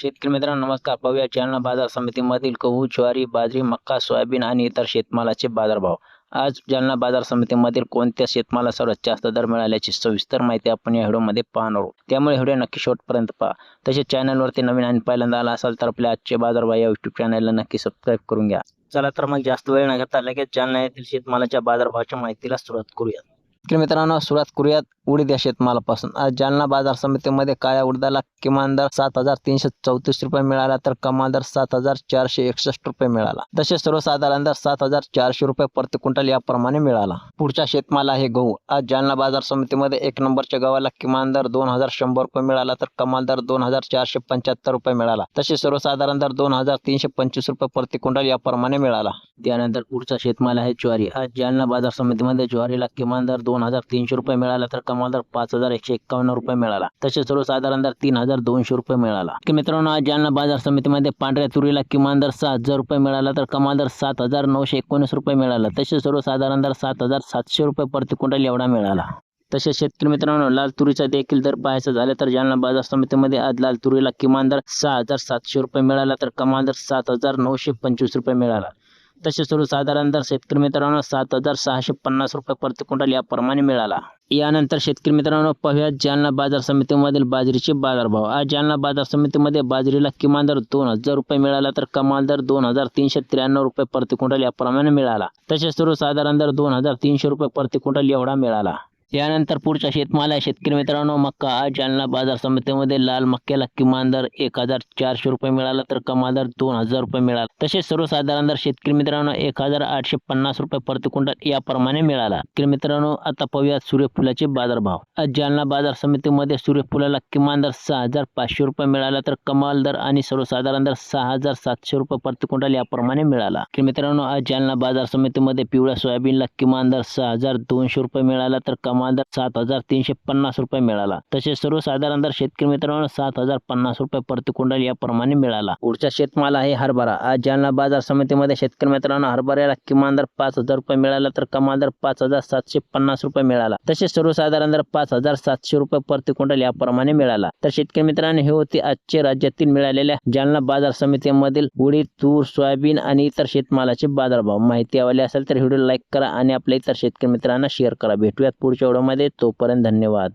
शेतकरी मित्रांनो नमस्कार. पाहूया जालना बाजार समितीमधील गहू, ज्वारी, बाजरी, मका, सोयाबीन आणि इतर शेतमालाचे बाजारभाव. आज जालना बाजार समितीमधील कोणत्या शेतमाला सर्वात जास्त दर मिळाल्याची सविस्तर माहिती आपण या व्हिडिओमध्ये पाहणार आहोत. त्यामुळे व्हिडिओ नक्की शेवटपर्यंत पहा. तसेच चॅनलवरती नवीन आणि पहिल्यांदा आला असाल तर आपल्या आजचे बाजारभाव या यूट्यूब चॅनलला नक्की सबस्क्राईब करून घ्या. चला तर मग जास्त वेळ न घेता लगेच जालना येथील शेतमालाच्या बाजारभावाच्या माहितीला सुरुवात करूया. शेतकरी मित्रांनो सुरुवात करूयात उडीद या शेतमालापासून. आज जालना बाजार समितीमध्ये काळ्या उडदाला किमान दर 7,334 रुपये मिळाला तर कमाल दर 7,461 रुपये मिळाला. तसेच सर्वसाधारण दर 7,400 रुपये प्रति क्विंटल याप्रमाणे मिळाला. पुढचा शेतमाल आहे गहू. आज जालना बाजार समितीमध्ये 1 नंबरच्या गव्हाला किमान दर 2,100 रुपये मिळाला तर कमाल दर 2,475 रुपये मिळाला. तसेच सर्वसाधारण दर 2,325 रुपये प्रति क्विंटल याप्रमाणे मिळाला. त्यानंतर पुढचा शेतमाल आहे ज्वारी. आज जालना बाजार समितीमध्ये ज्वारीला किमान दर 2,300 रुपये मिळाला तर कमाल दर 5,151 रुपये मिळाला. तसेच सर्वसाधारण दर 3,200 रुपये मिळाला. मित्रांनो आज जालना बाजार समितीमध्ये पांढऱ्या तुरीला किमान दर 6,000 रुपये मिळाला तर कमाल दर 7,919 रुपये मिळाला. तसेच सर्वसाधारण दर 7,700 रुपये प्रति क्विंटल एवढा मिळाला. तसेच शेतकरी मित्रांनो लाल तुरीचा देखील दर पाहायचा झाला तर जालना बाजार समितीमध्ये आज लाल तुरीला किमान दर 6,700 रुपये मिळाला तर कमाल दर 7,925 रुपये मिळाला. तसेच सर्वसाधारण दर शेतकरी मित्रांनो 7,650 रुपये प्रति क्विंटल याप्रमाणे मिळाला. यानंतर शेतकरी मित्रांनो पाहूया जालना बाजार समितीमधील बाजरीचे बाजारभाव. आज जालना बाजार समितीमध्ये बाजरीला किमान दर 2,000 रुपये मिळाला तर कमाल दर 2,393 रुपये प्रति क्विंटल याप्रमाणे मिळाला. तसेच सर्वसाधारण दर 2,300 रुपये प्रति क्विंटल एवढा मिळाला. यानंतर पुढचा शेतमाल आहे शेतकरी मित्रांनो मक्का. आज जालना बाजार समितीमध्ये लाल मक्याला किमान दर 1,400 रुपये मिळाला तर कमाल दर 2,000 रुपये मिळाला. तसेच सर्वसाधारण दर शेतकरी मित्रांनो 1,850 रुपये प्रति क्विंटल याप्रमाणे मिळाला. शेतकरी मित्रांनो आता पाहूया सूर्यफुलाचे बाजारभाव. आज जालना बाजार समितीमध्ये सूर्यफुलाला किमान दर 6,500 रुपये मिळाला तर कमाल दर आणि सर्वसाधारण दर 6,700 रुपये प्रति क्विंटल याप्रमाणे मिळाला. मित्रांनो आज जालना बाजार समितीमध्ये पिवळ्या सोयाबीनला किमान दर 6,200 रुपये मिळाला तर कमाल दर 7,350 रुपये मिळाला. तसेच सर्वसाधारण दर शेतकरी मित्रांनो 7,050 रुपये प्रति क्विंटल याप्रमाणे मिळाला. पुढचा शेतमाल आहे हरभरा. आज जालना बाजार समितीमध्ये शेतकरी मित्रांनो हरभऱ्याला किमान दर 5,000 रुपये मिळाला तर कमाल दर 5,750 रुपये मिळाला. तसेच सर्वसाधारण दर 5,700 रुपये प्रति क्विंटल याप्रमाणे मिळाला. तर शेतकरी मित्रांनो हे होते आजचे राज्यातील मिळालेल्या जालना बाजार समितीमधील उडीद, तूर, सोयाबीन आणि इतर शेतमालाचे बाजारभाव. माहिती आवडली असेल तर व्हिडिओ लाईक करा आणि आपल्या इतर शेतकरी मित्रांना शेअर करा. भेटूयात पुढच्या व्हिडिओमध्ये. तोपर्यंत धन्यवाद.